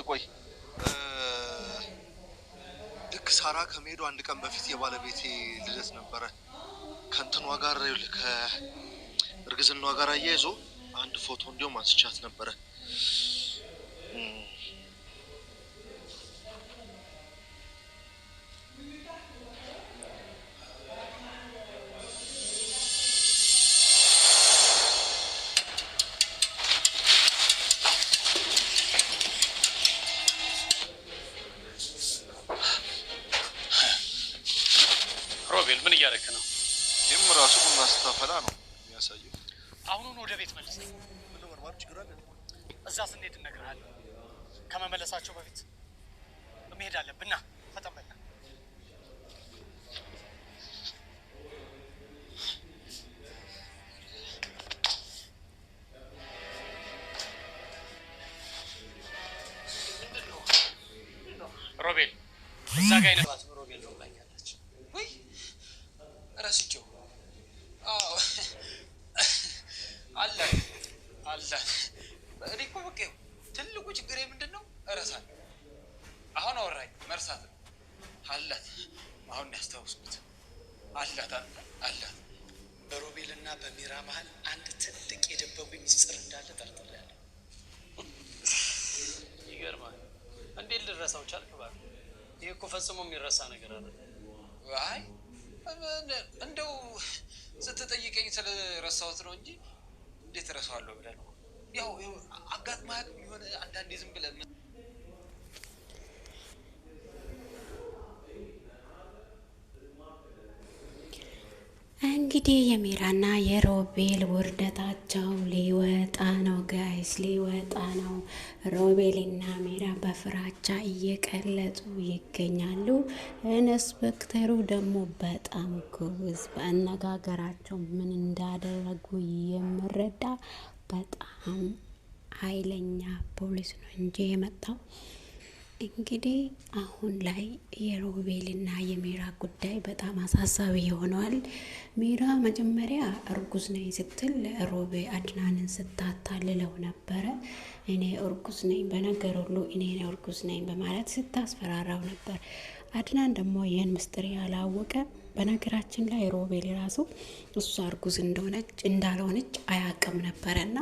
ቆይ ልክ ሳራ ከመሄዱ አንድ ቀን በፊት የባለቤቴ ልደት ነበረ። ከእንትኗ ጋር ከእርግዝናዋ ጋር አያይዞ አንድ ፎቶ እንዲሁም አንስቻት ነበረ። ሮቤል ምን እያደረክ ነው? ይህም ራሱ ቡና ስታፈላ ነው የሚያሳየው። አሁኑን ወደ ቤት መልሰኝ። ምነው መርማር ችግር አለ? እዛ ስንሄድ እነግርሃለሁ። ከመመለሳቸው በፊት መሄድ አለብን። ና ፈጠን በል። ሮቤል እዛ ጋ ይነባት ሮቤል ነው ብላኛለች። ወይ ረስቼው። አዎ አለ እኔ እኮ በቃ ትልቁ ችግሬ ምንድን ነው? እረሳለሁ። አሁን አወራኝ መርሳት ነው። አላት አሁን ያስታውስኩት አላት በሮቤልና በሚራ መሀል አንድ ትልቅ የደበቁኝ ሚስጥር እንዳለ ጠርጥሬያለሁ። ይገርማል። እንዴት ልረሳው ቻልክ? እባክህ ይሄ እኮ ፈጽሞ የሚረሳ ነገር አለ። አይ እንደው ስትጠይቀኝ ስለረሳሁት ነው እንጂ እንዴት እረሳዋለሁ ብለህ ነው? ያው አጋጥማህ የሆነ አንዳንዴ ዝም ብለህ እንግዲህ የሚራና የሮቤል ውርደታቸው ሊወጣ ነው ጋይስ፣ ሊወጣ ነው። ሮቤልና ሚራ በፍራቻ እየቀለጡ ይገኛሉ። ኢንስፔክተሩ ደግሞ በጣም ጎበዝ፣ በአነጋገራቸው ምን እንዳደረጉ የምረዳ በጣም ኃይለኛ ፖሊስ ነው እንጂ የመጣው። እንግዲህ አሁን ላይ የሮቤልና የሚራ ጉዳይ በጣም አሳሳቢ ሆኗል። ሚራ መጀመሪያ እርጉዝ ነኝ ስትል ሮቤ አድናንን ስታታልለው ነበረ። እኔ እርጉዝ ነኝ፣ በነገር ሁሉ እኔ እርጉዝ ነኝ በማለት ስታስፈራራው ነበር። አድናን ደግሞ ይህን ምስጢር ያላወቀ፣ በነገራችን ላይ ሮቤል ራሱ እሷ እርጉዝ እንዳልሆነች አያውቅም ነበረና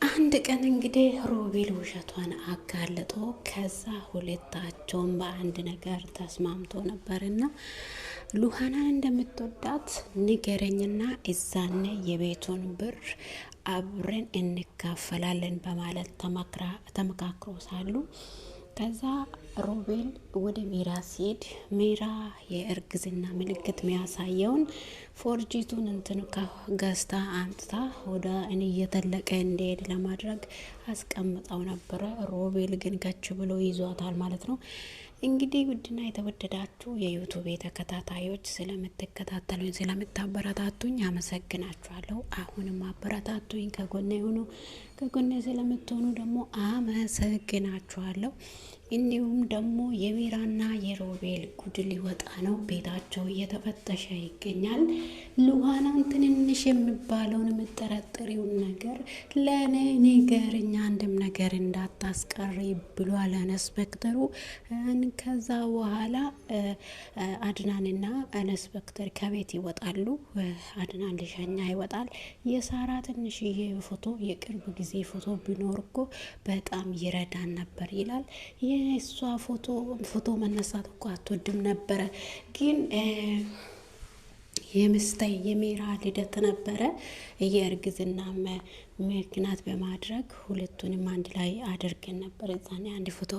አንድ ቀን እንግዲህ ሮቤል ውሸቷን አጋልጦ ከዛ ሁለታቸውን በአንድ ነገር ተስማምቶ ነበርና ሉሃናን እንደምትወዳት ንገረኝና እዛነ የቤቱን ብር አብረን እንካፈላለን በማለት ተመካክሮ ሳሉ ከዛ ሮቤል ወደ ሚራ ሲሄድ ሚራ የእርግዝና ምልክት የሚያሳየውን ፎርጂቱን እንትን ገዝታ አምጥታ ወደ እኔ እየተለቀ እንዲሄድ ለማድረግ አስቀምጠው ነበረ። ሮቤል ግን ከች ብሎ ይዟታል ማለት ነው። እንግዲህ ውድና የተወደዳችሁ የዩቱብ ተከታታዮች ስለምትከታተሉኝ ስለምታበረታቱኝ አመሰግናችኋለሁ። አሁንም አበረታቱኝ፣ ከጎኔ ሆኖ ከጎኔ ስለምትሆኑ ደግሞ አመሰግናችኋለሁ። እንዲሁም ደግሞ የሚራና የሮቤል ጉድ ሊወጣ ነው። ቤታቸው እየተፈተሸ ይገኛል። ሉሃናን ትንንሽ የሚባለውን የምጠረጥሪውን ነገር ለእኔ ንገሪኝ፣ አንድም ነገር እንዳታስቀሪ ብሏል ኢንስፔክተሩ። ከዛ በኋላ አድናንና ኢንስፔክተር ከቤት ይወጣሉ። አድናን ልሸኛ ይወጣል። የሳራ ትንሽዬ ፎቶ የቅርብ ጊዜ ፎቶ ቢኖር እኮ በጣም ይረዳን ነበር ይላል። የእሷ ፎቶ መነሳት እኮ አትወድም ነበረ፣ ግን የምስታይ የሚራ ልደት ነበረ። የእርግዝና ምክንያት በማድረግ ሁለቱንም አንድ ላይ አድርገን ነበር። እዛኔ አንድ ፎቶ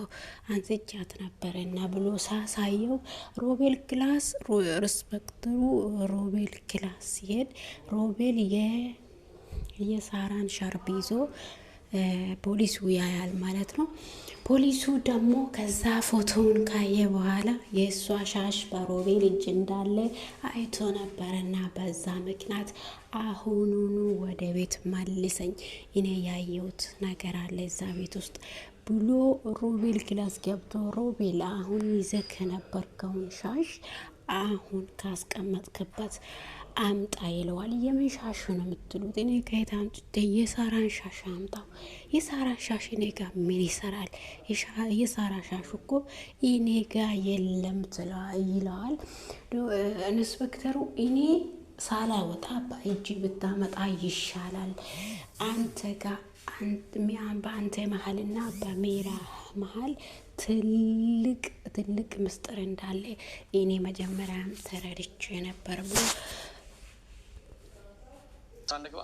አንስቻት ነበረ እና ብሎ ሳሳየው ሮቤል ክላስ ሪስፔክተሩ ሮቤል ክላስ ሲሄድ ሮቤል የሳራን ሻርፕ ይዞ ፖሊሱ ያያል ማለት ነው። ፖሊሱ ደግሞ ከዛ ፎቶውን ካየ በኋላ የእሷ ሻሽ በሮቤል እጅ እንዳለ አይቶ ነበርና በዛ ምክንያት አሁኑኑ ወደ ቤት መልሰኝ፣ እኔ ያየሁት ነገር አለ እዛ ቤት ውስጥ ብሎ ሮቤል ክላስ ገብቶ ሮቤል አሁን ይዘህ ከነበርከውን ሻሽ አሁን ካስቀመጥክበት አምጣ ይለዋል። የምን ሻሽ ነው የምትሉት? እኔ ከየት አምጥቼ የሳራን ሻሽ አምጣው? የሳራን ሻሽ እኔ ጋ ምን ይሰራል? የሳራ ሻሽ እኮ እኔ ጋ የለም ይለዋል። ኢንስፔክተሩ እኔ ሳላወጣ በእጅ ብታመጣ ይሻላል። አንተ ጋ በአንተ መሀልና በሜራ መሀል ትልቅ ምስጢር እንዳለ እኔ መጀመሪያም ተረድቼ ነበር ብሎ አንግባ።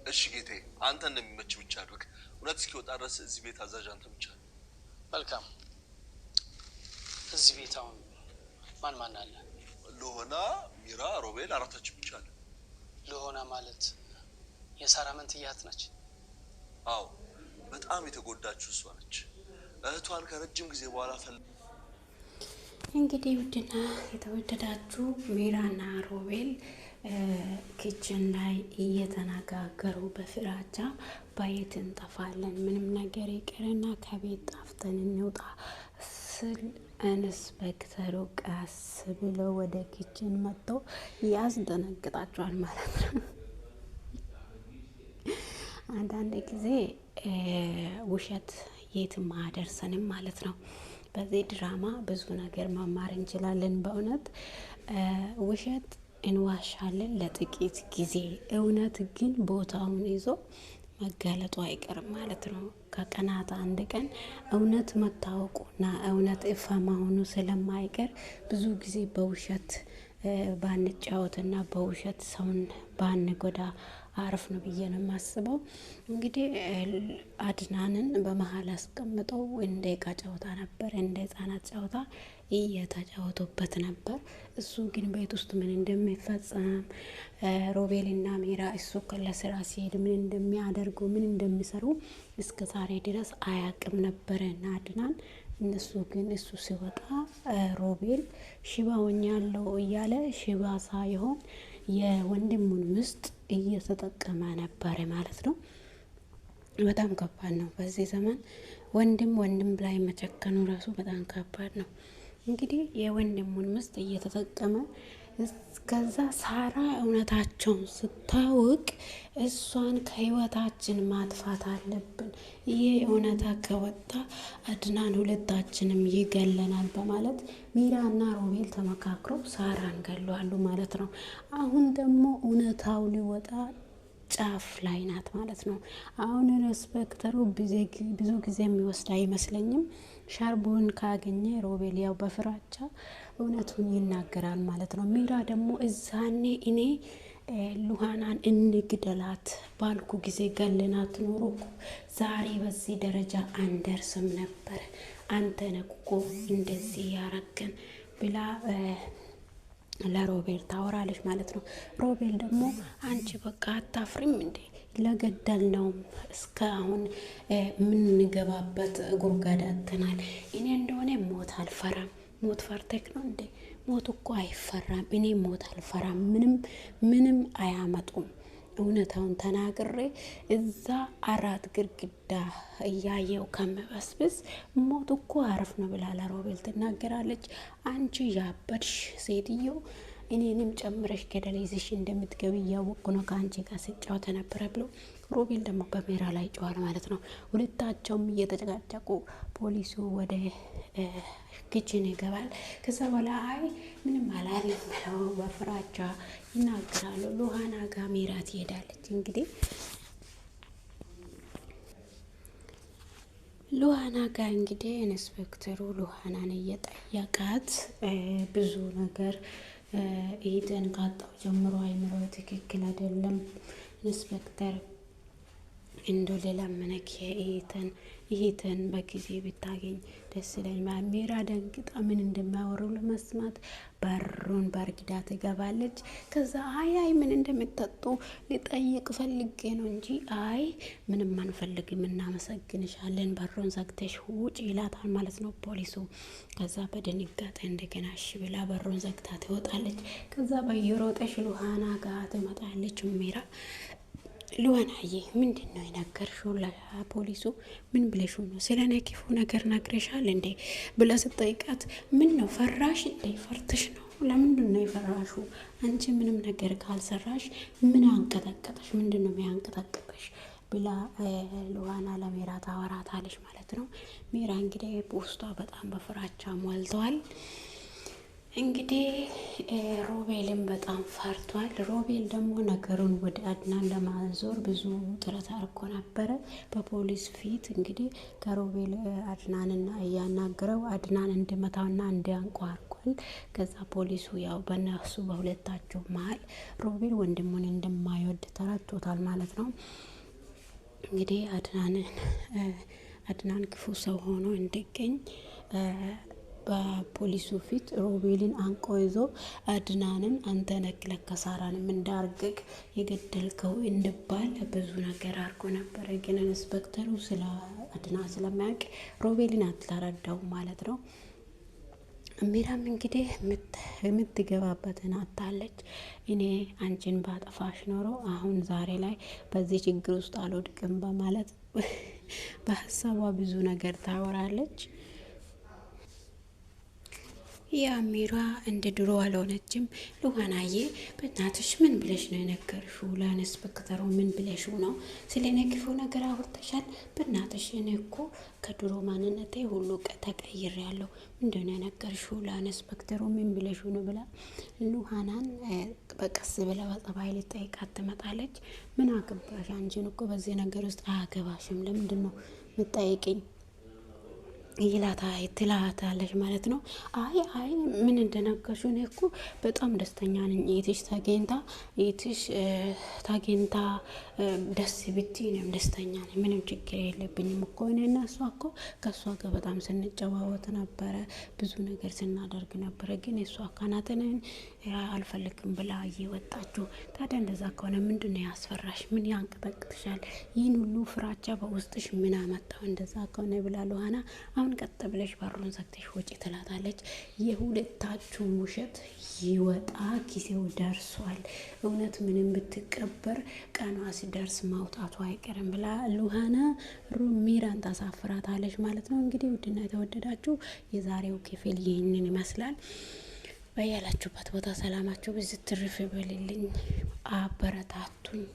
እሺ ጌቴ፣ አንተ እንደሚመች ብቻ አድርግ። እውነት እስኪወጣ ድረስ እዚህ ቤት አዛዥ አንተ ብቻ። መልካም። እዚህ ቤት አሁን ማን አለ? ሎሆና፣ ሚራ፣ ሮቤል አራታችን ብቻ አለ። ሎሆና ማለት የሳራ መንትያት ነች? አዎ፣ በጣም የተጎዳችው እሷ ነች። እህቷን ከረጅም ጊዜ በኋላ እንግዲህ ውድና የተወደዳችሁ ሚራና ሮቤል ኪችን ላይ እየተነጋገሩ በፍራቻ ባየት እንጠፋለን፣ ምንም ነገር ይቅርና ከቤት ጣፍተን እንውጣ ስል ኢንስፔክተሩ ቀስ ብሎ ወደ ኪችን መጥቶ ያስደነግጣቸዋል ማለት ነው። አንዳንድ ጊዜ ውሸት የትም አያደርሰንም ማለት ነው። በዚህ ድራማ ብዙ ነገር መማር እንችላለን። በእውነት ውሸት እንዋሻለን ለጥቂት ጊዜ፣ እውነት ግን ቦታውን ይዞ መጋለጡ አይቀርም ማለት ነው። ከቀናት አንድ ቀን እውነት መታወቁና እውነት ይፋ መሆኑ ስለማይቀር ብዙ ጊዜ በውሸት ባንጫወትና በውሸት ሰውን ባንጎዳ አሪፍ ነው ብዬ ነው የማስበው። እንግዲህ አድናንን በመሀል አስቀምጠው እንደ ዕቃ ጨዋታ ነበር፣ እንደ ህጻናት ጨዋታ እየተጫወቱበት ነበር። እሱ ግን ቤት ውስጥ ምን እንደሚፈጸም ሮቤልና ሜራ እሱ ለስራ ሲሄድ ምን እንደሚያደርጉ ምን እንደሚሰሩ እስከ ዛሬ ድረስ አያቅም ነበረ እና አድናን። እነሱ ግን እሱ ሲወጣ ሮቤል ሽባ ሆኛለሁ እያለ ሽባ ሳይሆን የወንድሙን ምስጥ እየተጠቀመ ነበረ ማለት ነው። በጣም ከባድ ነው በዚህ ዘመን ወንድም ላይ መጨከኑ ራሱ በጣም ከባድ ነው። እንግዲህ የወንድሙን ምስጥ እየተጠቀመ ከዛ ሳራ እውነታቸውን ስታውቅ እሷን ከህይወታችን ማጥፋት አለብን፣ ይሄ እውነታ ከወጣ አድናን ሁለታችንም ይገለናል በማለት ሚራና ሮቤል ተመካክረው ሳራን ገለዋሉ ማለት ነው። አሁን ደግሞ እውነታው ሊወጣ ጫፍ ላይ ናት ማለት ነው። አሁን ኢንስፔክተሩ ብዙ ጊዜ የሚወስድ አይመስለኝም። ሻርቦን ካገኘ ሮቤል ያው በፍራቻ እውነቱን ይናገራል ማለት ነው። ሚራ ደግሞ እዛኔ እኔ ሉሃናን እንግደላት ባልኩ ጊዜ ገለናት ኖሮ ዛሬ በዚህ ደረጃ አንደርስም ነበር፣ አንተ ነህ እኮ እንደዚህ ያረገን ብላ ለሮቤል ታወራለች ማለት ነው። ሮቤል ደግሞ አንቺ በቃ አታፍሪም እንዴ? ለገደል ነው እስከ አሁን የምንገባበት ጉርጋድ አጥተናል። እኔ እንደሆነ ሞት አልፈራም። ሞት ፈርተክ ነው እንዴ? ሞት እኮ አይፈራም። እኔ ሞት አልፈራም። ምንም አያመጡም። እውነታውን ተናግሬ እዛ አራት ግርግዳ እያየው ከመበስብስ ሞት እኮ አረፍ ነው ብላ ለሮቤል ትናገራለች። አንቺ ያበድሽ ሴትዮ እኔንም ጨምረሽ ገደል ይዘሽ እንደምትገቢ እያወቅኩ ነው ከአንቺ ጋር ስጫወት ነበረ ብሎ ሮቤል ደግሞ በሜራ ላይ ጨዋል ማለት ነው። ሁለታቸውም እየተጨቃጨቁ ፖሊሱ ወደ ኪችን ይገባል። ከዛ በኋላ አይ ምንም አላለም ብለው በፍራቻ ይናገራሉ። ሉሃና ጋር ሜራ ትሄዳለች። እንግዲህ ሉሃና ጋር እንግዲህ ኢንስፔክተሩ ሉሃናን እየጠየቃት ብዙ ነገር ኢደን ካጣው ጀምሮ አይምሮ ትክክል አይደለም ኢንስፔክተር እንዶ ለለምነክ ይሄተን በጊዜ ብታገኝ ደስ ይለኛል። ሜራ ደንግጣ ምን እንደማያወሩ ለመስማት በሩን በርግዳ ትገባለች። ከዛ አይ ምን እንደምትጠጡ ሊጠይቅ ፈልጌ ነው እንጂ አይ ምንም አንፈልግም እናመሰግንሻለን፣ በሩን ዘግተሽ ውጭ ይላታል ማለት ነው ፖሊሱ። ከዛ በድንጋጤ እንደገና እሺ ብላ በሩን ዘግታ ትወጣለች። ከዛ በየሮጠሽ ሉሃና ጋር ትመጣለች ሜራ። ሉዋናዬ ምንድን ነው የነገርሽው ለፖሊሱ? ምን ብለሽው ነው? ስለ እኔ ክፉ ነገር ነግረሻል እንዴ ብላ ስጠይቃት ምን ነው ፈራሽ እንዴ? ፈርተሽ ነው? ለምንድን ነው የፈራሹ? አንቺ ምንም ነገር ካልሰራሽ ምን አንቀጠቀጠሽ? ምንድን ነው የሚያንቀጠቅጠሽ? ብላ ሉዋና ለሜራ ታወራታለች ማለት ነው። ሜራ እንግዲህ ውስጧ በጣም በፍራቻ ሞልተዋል። እንግዲህ ሮቤልን በጣም ፈርቷል። ሮቤል ደግሞ ነገሩን ወደ አድናን ለማዞር ብዙ ጥረት አድርጎ ነበረ በፖሊስ ፊት። እንግዲህ ከሮቤል አድናንና እያናገረው አድናን እንድመታውና እንዲያንቋ አድርጓል። ከዛ ፖሊሱ ያው በነሱ በሁለታቸው መሀል ሮቤል ወንድሙን እንደማይወድ ተረድቶታል ማለት ነው። እንግዲህ አድናን ክፉ ሰው ሆኖ እንዲገኝ በፖሊሱ ፊት ሮቤልን አንቆ ይዞ አድናንን አንተ ነህ ለካ ሳራንም እንዳርግግ የገደልከው እንድባል ብዙ ነገር አድርጎ ነበረ። ግን ኢንስፔክተሩ ስለ አድናን ስለማያውቅ ሮቤልን አትላረዳው ማለት ነው። ሜራም እንግዲህ የምትገባበትን አታለች። እኔ አንቺን ባጠፋሽ ኖሮ አሁን ዛሬ ላይ በዚህ ችግር ውስጥ አልወድቅም በማለት በሀሳቧ ብዙ ነገር ታወራለች። የአሚሯ እንደ ድሮ አልሆነችም። ሉዋናዬ በእናትሽ ምን ብለሽ ነው የነገርሽው ለኢንስፔክተሩ? ምን ብለሽው ነው? ስለ እኔ ክፉ ነገር አውርተሻል? በእናትሽ እኔ እኮ ከድሮ ማንነቴ ሁሉ ተቀይሬያለሁ። ምንድን ነው የነገርሽው ለኢንስፔክተሩ? ምን ብለሽው ነው ብላ ሉዋናን በቀስ ብላ በጸባይ ልጠይቃት ትመጣለች። ምን አገባሽ? አንቺን እኮ በዚህ ነገር ውስጥ አያገባሽም። ለምንድን ነው የምትጠይቅኝ? ትላታለች ማለት ነው። አይ ምን እንደነገርሽ እኔ እኮ በጣም ደስተኛ ነኝ። የትሽ ታጌንታ ደስ ብትይ እኔም ደስተኛ ነኝ። ምንም ችግር የለብኝም እኮ እኔ እና እሷ እኮ ከእሷ ጋር በጣም ስንጨዋወት ነበረ፣ ብዙ ነገር ስናደርግ ነበረ። ግን የእሷ አካናትንን አልፈልግም ብላ እየወጣችሁ። ታዲያ እንደዛ ከሆነ ምንድን ነው ያስፈራሽ? ምን ያንቀጠቅጥሻል? ይህን ሁሉ ፍራቻ በውስጥሽ ምን አመጣው? እንደዛ ከሆነ ብላ ሉዋና አሁን ቀጥ ብለሽ በሩን ዘግተሽ ወጪ ትላታለች። የሁለታችሁም ውሸት ይወጣ ጊዜው ደርሷል። እውነት ምንም ብትቀበር ቀኗ ሲደርስ ማውጣቱ አይቀርም ብላ ሉዋና ሜራን ታሳፍራታለች ማለት ነው። እንግዲህ ውድና የተወደዳችሁ የዛሬው ክፍል ይህንን ይመስላል። በያላችሁበት ቦታ ሰላማችሁ ብዙ ትርፍ ይበልልኝ። አበረታቱኝ።